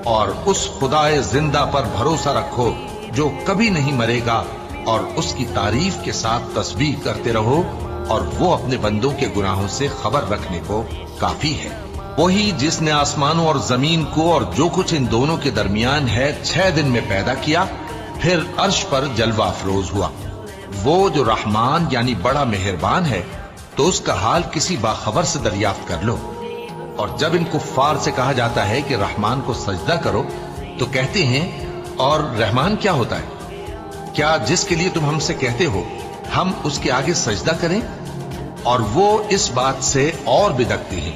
اور اس خدائے زندہ پر بھروسہ رکھو جو کبھی نہیں مرے گا، اور اس کی تعریف کے ساتھ تسبیح کرتے رہو، اور وہ اپنے بندوں کے گناہوں سے خبر رکھنے کو کافی ہے۔ وہی جس نے آسمانوں اور زمین کو اور جو کچھ ان دونوں کے درمیان ہے 6 دن میں پیدا کیا، پھر عرش پر جلوہ افروز ہوا۔ وہ جو رحمان یعنی بڑا مہربان ہے، تو اس کا حال کسی باخبر سے دریافت کر لو۔ اور جب ان کفار سے کہا جاتا ہے کہ رحمان کو سجدہ کرو، تو کہتے ہیں اور رحمان کیا ہوتا ہے؟ کیا جس کے لیے تم ہم سے کہتے ہو ہم اس کے آگے سجدہ کریں؟ اور وہ اس بات سے اور بدکتے ہیں۔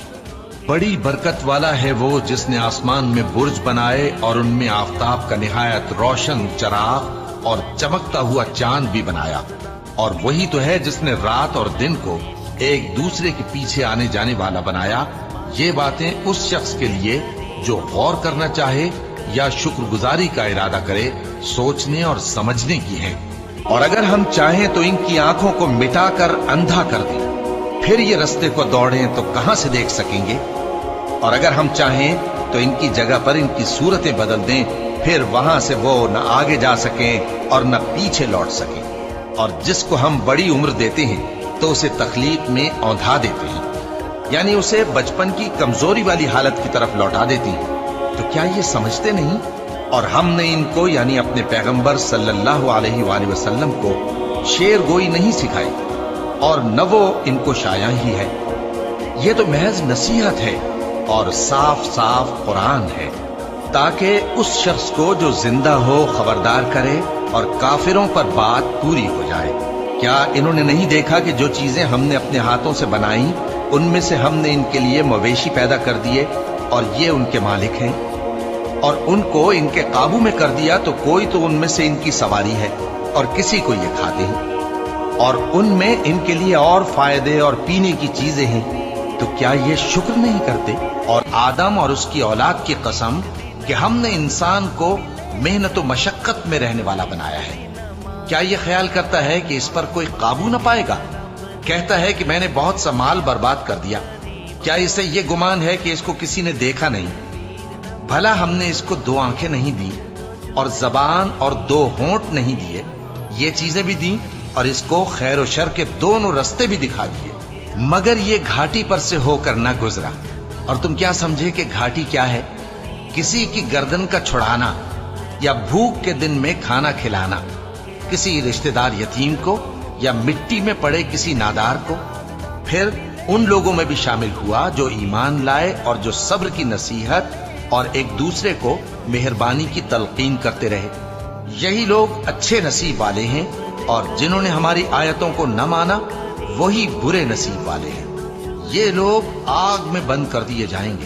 بڑی برکت والا ہے وہ جس نے آسمان میں برج بنائے اور ان میں آفتاب کا نہایت روشن چراغ اور چمکتا ہوا چاند بھی بنایا۔ اور وہی تو ہے جس نے رات اور دن کو ایک دوسرے کے پیچھے آنے جانے والا بنایا۔ یہ باتیں اس شخص کے لیے جو غور کرنا چاہے یا شکر گزاری کا ارادہ کرے، سوچنے اور سمجھنے کی ہیں۔ اور اگر ہم چاہیں تو ان کی آنکھوں کو مٹا کر اندھا کر دیں، پھر یہ رستے کو دوڑیں تو کہاں سے دیکھ سکیں گے؟ اور اگر ہم چاہیں تو ان کی جگہ پر ان کی صورتیں بدل دیں، پھر وہاں سے وہ نہ آگے جا سکیں اور نہ پیچھے لوٹ سکیں۔ اور جس کو ہم بڑی عمر دیتے ہیں تو اسے تخلیق میں اوندھا دیتے ہیں، یعنی اسے بچپن کی کمزوری والی حالت کی طرف لوٹا دیتی ہیں۔ تو کیا یہ سمجھتے نہیں؟ اور ہم نے ان کو یعنی اپنے پیغمبر صلی اللہ علیہ وآلہ وسلم کو شعر گوئی نہیں سکھائی، اور نہ وہ ان کو شایع ہی ہے۔ یہ تو محض نصیحت ہے اور صاف صاف قرآن ہے، تاکہ اس شخص کو جو زندہ ہو خبردار کرے اور کافروں پر بات پوری ہو جائے۔ کیا انہوں نے نہیں دیکھا کہ جو چیزیں ہم نے اپنے ہاتھوں سے بنائیں، ان میں سے ہم نے ان کے لیے مویشی پیدا کر دیے، اور یہ ان کے مالک ہیں، اور ان کو ان کے قابو میں کر دیا تو کوئی تو ان میں سے ان کی سواری ہے اور کسی کو یہ کھاتے ہیں، اور ان میں ان کے لیے اور فائدے اور پینے کی چیزیں ہیں، تو کیا یہ شکر نہیں کرتے؟ اور آدم اور اس کی اولاد کی قسم کہ ہم نے انسان کو محنت و مشقت میں رہنے والا بنایا ہے، کیا یہ خیال کرتا ہے کہ اس پر کوئی قابو نہ پائے گا؟ کہتا ہے کہ میں نے بہت سا مال برباد کر دیا، کیا اسے یہ گمان ہے کہ اس کو کسی نے دیکھا نہیں؟ بھلا ہم نے اس کو 2 آنکھیں نہیں دی اور زبان اور 2 ہونٹ نہیں دیے؟ یہ چیزیں بھی دیں اور اس کو خیر و شر کے دونوں رستے بھی دکھا دیے، مگر یہ گھاٹی پر سے ہو کر نہ گزرا۔ اور تم کیا سمجھے کہ گھاٹی کیا ہے؟ کسی کی گردن کا چھڑانا، یا بھوک کے دن میں کھانا کھلانا، کسی رشتہ دار یتیم کو، یا مٹی میں پڑے کسی نادار کو۔ پھر ان لوگوں میں بھی شامل ہوا جو ایمان لائے اور جو صبر کی نصیحت اور ایک دوسرے کو مہربانی کی تلقین کرتے رہے۔ یہی لوگ اچھے نصیب والے ہیں، اور جنہوں نے ہماری آیتوں کو نہ مانا وہی برے نصیب والے ہیں۔ یہ لوگ آگ میں بند کر دیے جائیں گے،